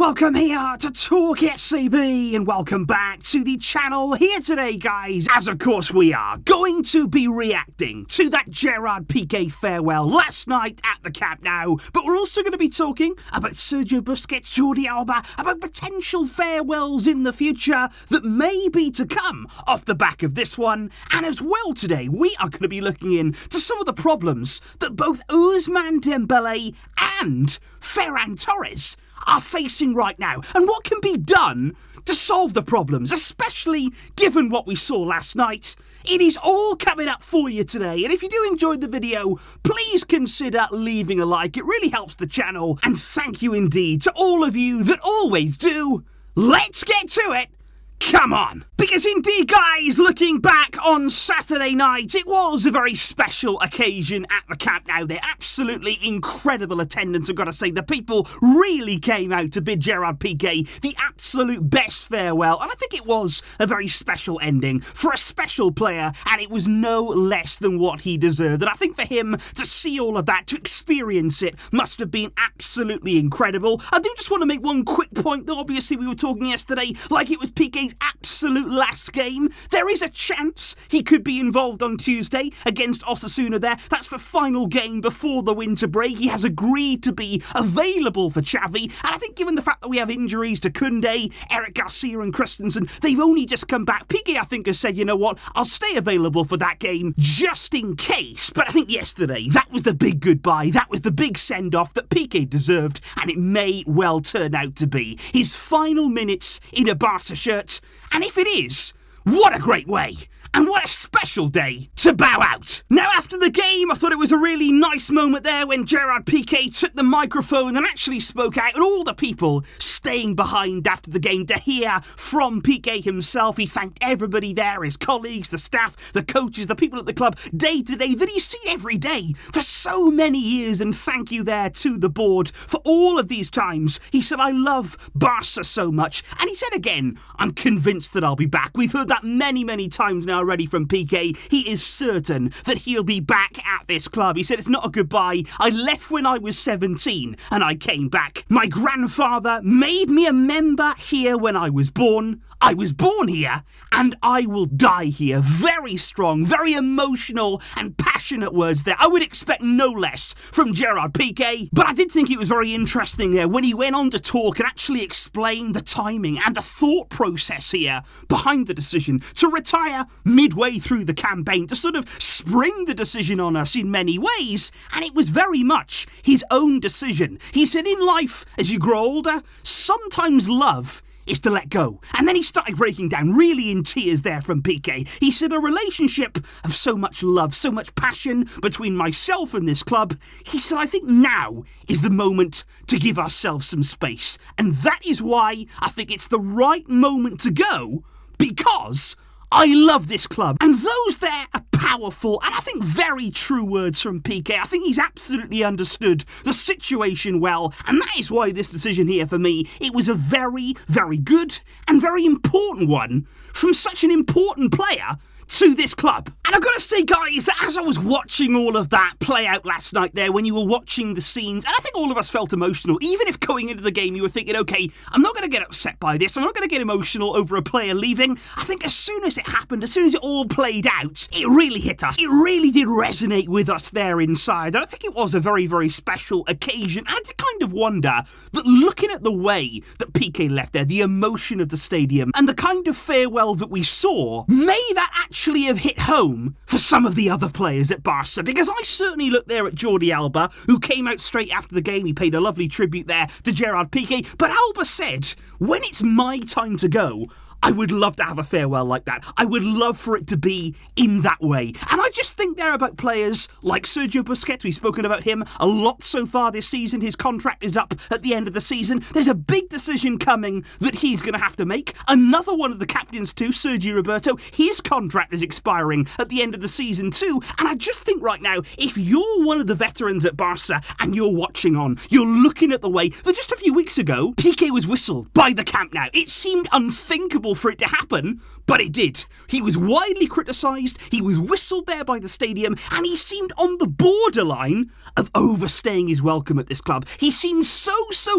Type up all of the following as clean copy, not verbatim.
welcome here to TalkFCB and welcome back to the channel here today, guys, as of course we are going to be reacting to that Gerard Piqué farewell last night at the Camp Nou, but we're also going to be talking about Sergio Busquets, Jordi Alba, about potential farewells in the future that may be to come off the back of this one, and as well today we are going to be looking into some of the problems that both Ousmane Dembele and Ferran Torres are facing right now, and what can be done to solve the problems, especially given what we saw last night. It is all coming up for you today, and if you do enjoy the video, please consider leaving a like. It really helps the channel, and thank you indeed to all of you that always do. Let's get to it. Come on! Because indeed, guys, looking back on Saturday night, it was a very special occasion at the Camp Nou. They're absolutely incredible attendance, I've got to say. The people really came out to bid Gerard Piqué the absolute best farewell, and I think it was a very special ending for a special player, and it was no less than what he deserved. And I think for him to see all of that, to experience it, must have been absolutely incredible. I do just want to make one quick point, though. Obviously, we were talking yesterday like it was Piqué's absolute last game. There is a chance he could be involved on Tuesday against Osasuna there. That's the final game before the winter break. He has agreed to be available for Xavi, and I think given the fact that we have injuries to Koundé, Eric Garcia and Christensen, they've only just come back. Piqué, I think, has said, you know what, I'll stay available for that game just in case. But I think yesterday, that was the big goodbye. That was the big send-off that Piqué deserved, and it may well turn out to be his final minutes in a Barça shirt. And if it is, what a great way, and what a special day to bow out. Now, after the game, I thought it was a really nice moment there when Gerard Piqué took the microphone and actually spoke out, and all the people staying behind after the game to hear from Piqué himself. He thanked everybody there, his colleagues, the staff, the coaches, the people at the club, day to day, that he's seen every day for so many years, and thank you there to the board for all of these times. He said, I love Barca so much, and he said again, I'm convinced that I'll be back. We've heard that many, many times now already from Piqué. He is certain that he'll be back at this club. He said, it's not a goodbye. I left when I was 17 and I came back. My grandfather made me a member here when I was born. I was born here and I will die here. Very strong, very emotional and passionate words there. I would expect no less from Gerard Piqué, but I did think it was very interesting there when he went on to talk and actually explain the timing and the thought process here behind the decision to retire midway through the campaign, to sort of spring the decision on us in many ways, and it was very much his own decision. He said, in life, as you grow older, sometimes love is to let go. And then he started breaking down, really in tears there from Piqué. He said, a relationship of so much love, so much passion between myself and this club. He said, I think now is the moment to give ourselves some space. And that is why I think it's the right moment to go, because I love this club. And those there are powerful and I think very true words from Piqué. I think he's absolutely understood the situation well, and that is why this decision here for me, it was a very, very good and very important one from such an important player to this club. And I've got to say, guys, that as I was watching all of that play out last night there, when you were watching the scenes, and I think all of us felt emotional, even if going into the game you were thinking, okay, I'm not going to get upset by this, I'm not going to get emotional over a player leaving. I think as soon as it happened, as soon as it all played out, it really hit us. It really did resonate with us there inside, and I think it was a very, very special occasion. And I did kind of wonder that looking at the way that Piqué left there, the emotion of the stadium, and the kind of farewell that we saw, may that actually have hit home for some of the other players at Barca, because I certainly looked there at Jordi Alba, who came out straight after the game. He paid a lovely tribute there to Gerard Piqué, but Alba said, when it's my time to go, I would love to have a farewell like that. I would love for it to be in that way. And I just think there about players like Sergio Busquets. We've spoken about him a lot so far this season. His contract is up at the end of the season. There's a big decision coming that he's going to have to make. Another one of the captains too, Sergio Roberto, his contract is expiring at the end of the season too. And I just think right now, if you're one of the veterans at Barca and you're watching on, you're looking at the way that just a few weeks ago, Piqué was whistled by the Camp Nou. It seemed unthinkable impossible for it to happen, but it did. He was widely criticised, he was whistled there by the stadium, and he seemed on the borderline of overstaying his welcome at this club. He seemed so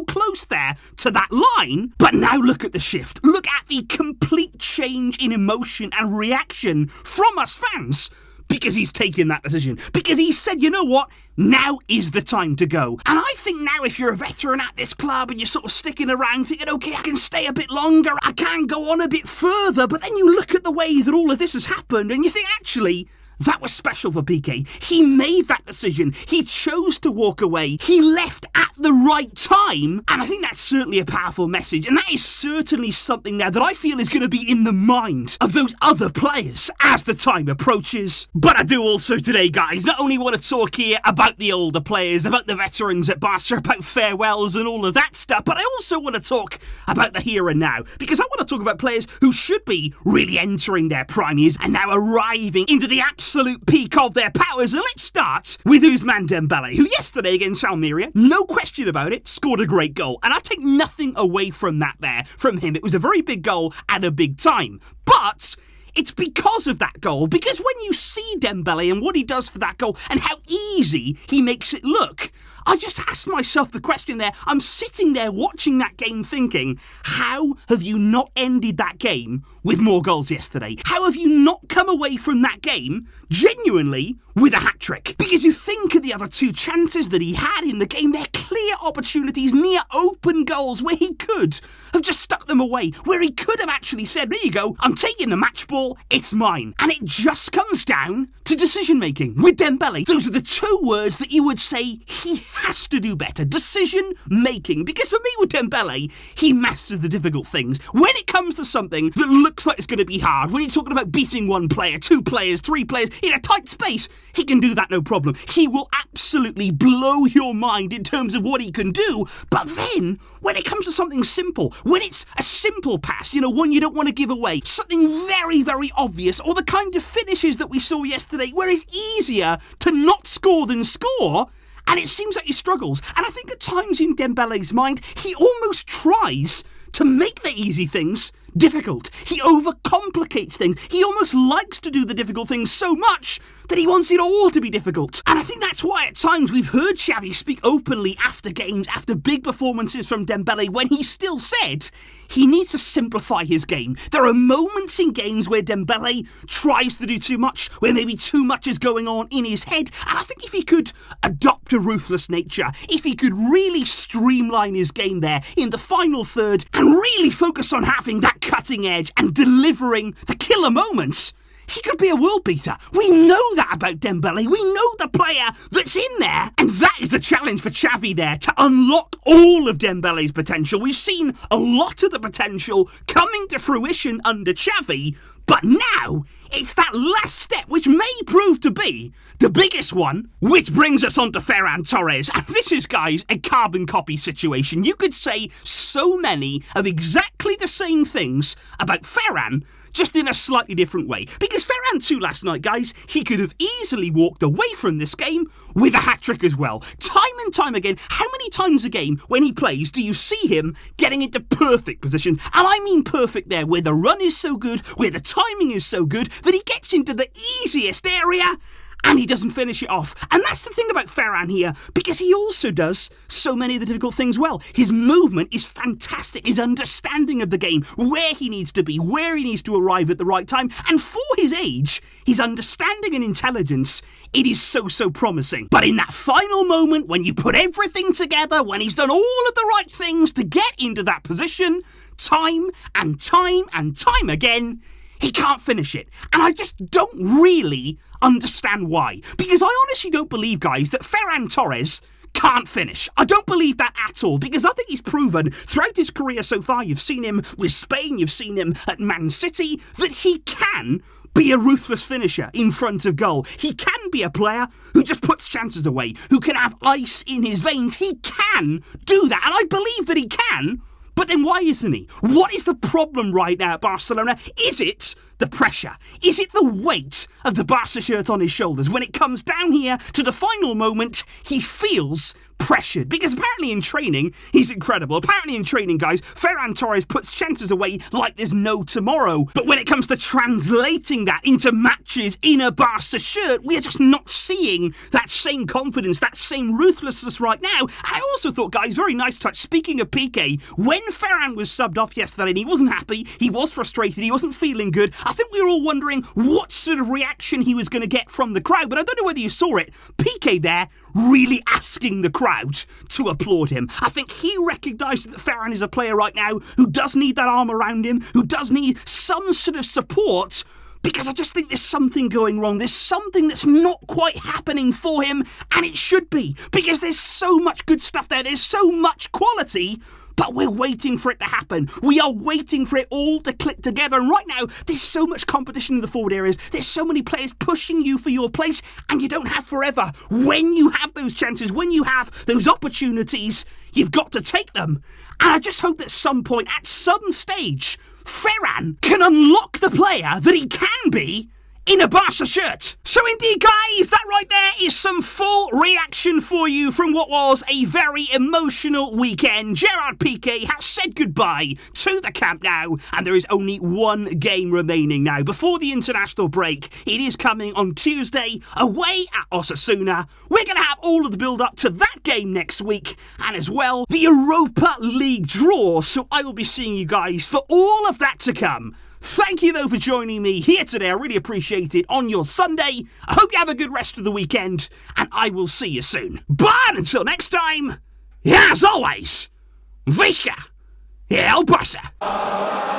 close there to that line, but now look at the shift. Look at the complete change in emotion and reaction from us fans. Because he's taken that decision. Because he said, you know what? Now is the time to go. And I think now if you're a veteran at this club and you're sort of sticking around thinking, okay, I can stay a bit longer, I can go on a bit further, but then you look at the way that all of this has happened and you think, actually, that was special for Pique. He made that decision. He chose to walk away. He left at the right time. And I think that's certainly a powerful message. And that is certainly something now that I feel is going to be in the mind of those other players as the time approaches. But I do also today, guys, not only want to talk here about the older players, about the veterans at Barca, about farewells and all of that stuff, but I also want to talk about the here and now. Because I want to talk about players who should be really entering their prime years and now arriving into the absolute peak of their powers. And let's start with Ousmane Dembele, who yesterday against Almeria, no question about it, scored a great goal. And I take nothing away from that there from him. It was a very big goal at a big time. But it's because of that goal, because when you see Dembele and what he does for that goal and how easy he makes it look, I just asked myself the question there. I'm sitting there watching that game thinking, how have you not ended that game with more goals yesterday? How have you not come away from that game genuinely with a hat-trick? Because you think of the other two chances that he had in the game, they're clear opportunities, near open goals where he could have just stuck them away, where he could have actually said, there you go, I'm taking the match ball, it's mine. And it just comes down to decision-making. With Dembele, those are the two words that you would say he has to do better. Decision-making. Because for me with Dembele, he masters the difficult things. When it comes to something that looks like it's going to be hard, when you're talking about beating one player, two players, three players in a tight space, he can do that no problem. He will absolutely blow your mind in terms of what he can do. But then, when it comes to something simple, when it's a simple pass, one you don't want to give away, something very obvious, or the kind of finishes that we saw yesterday where it's easier to not score than score, and it seems like he struggles. And I think at times in Dembele's mind, he almost tries to make the easy things difficult. He overcomplicates things. He almost likes to do the difficult things so much that he wants it all to be difficult. And I think that's why at times we've heard Xavi speak openly after games, after big performances from Dembele, when he still said he needs to simplify his game. There are moments in games where Dembele tries to do too much, where maybe too much is going on in his head. And I think if he could adopt a ruthless nature, if he could really streamline his game there in the final third and really focus on having that cutting edge and delivering the killer moments, he could be a world beater. We know that about Dembele. We know the player that's in there. And that is the challenge for Xavi there, to unlock all of Dembele's potential. We've seen a lot of the potential coming to fruition under Xavi, but now it's that last step which may prove to be the biggest one, which brings us on to Ferran Torres. And this is, guys, a carbon copy situation. You could say so many of exactly the same things about Ferran, just in a slightly different way. Because Ferran too last night, guys, he could have easily walked away from this game with a hat-trick as well. Time and time again, how many times a game when he plays do you see him getting into perfect positions? And I mean perfect there, where the run is so good, where the timing is so good, that he gets into the easiest area and he doesn't finish it off. And that's the thing about Ferran here, because he also does so many of the difficult things well. His movement is fantastic. His understanding of the game, where he needs to be, where he needs to arrive at the right time. And for his age, his understanding and intelligence, it is so promising. But in that final moment, when you put everything together, when he's done all of the right things to get into that position, time and time again, he can't finish it. And I just don't really understand why. Because I honestly don't believe, guys, that Ferran Torres can't finish. I don't believe that at all, because I think he's proven throughout his career so far, you've seen him with Spain, you've seen him at Man City, that he can be a ruthless finisher in front of goal. He can be a player who just puts chances away, who can have ice in his veins. He can do that, and I believe that he can. But then why isn't he? What is the problem right now at Barcelona? Is it the pressure? Is it the weight of the Barca shirt on his shoulders? When it comes down here to the final moment, he feels pressured, because apparently in training, he's incredible. Apparently in training, guys, Ferran Torres puts chances away like there's no tomorrow. But when it comes to translating that into matches in a Barca shirt, we are just not seeing that same confidence, that same ruthlessness right now. I also thought, guys, very nice touch. Speaking of Pique, when Ferran was subbed off yesterday and he wasn't happy, he was frustrated, he wasn't feeling good, I think we were all wondering what sort of reaction he was going to get from the crowd. But I don't know whether you saw it. Pique there really asking the crowd to applaud him. I think he recognised that Ferran is a player right now who does need that arm around him, who does need some sort of support, because I just think there's something going wrong. There's something that's not quite happening for him, and it should be, because there's so much good stuff there. There's so much quality, but we're waiting for it to happen. We are waiting for it all to click together. And right now, there's so much competition in the forward areas. There's so many players pushing you for your place, and you don't have forever. When you have those chances, when you have those opportunities, you've got to take them. And I just hope that at some point, at some stage, Ferran can unlock the player that he can be in a Barca shirt. So indeed, guys, that right there is some full reaction for you from what was a very emotional weekend. Gerard Piqué has said goodbye to the Camp Nou, and there is only one game remaining now. Before the international break, it is coming on Tuesday, away at Osasuna. We're going to have all of the build-up to that game next week, and as well, the Europa League draw. So I will be seeing you guys for all of that to come. Thank you, though, for joining me here today. I really appreciate it on your Sunday. I hope you have a good rest of the weekend, and I will see you soon. But until next time, as always, Visca El Barça.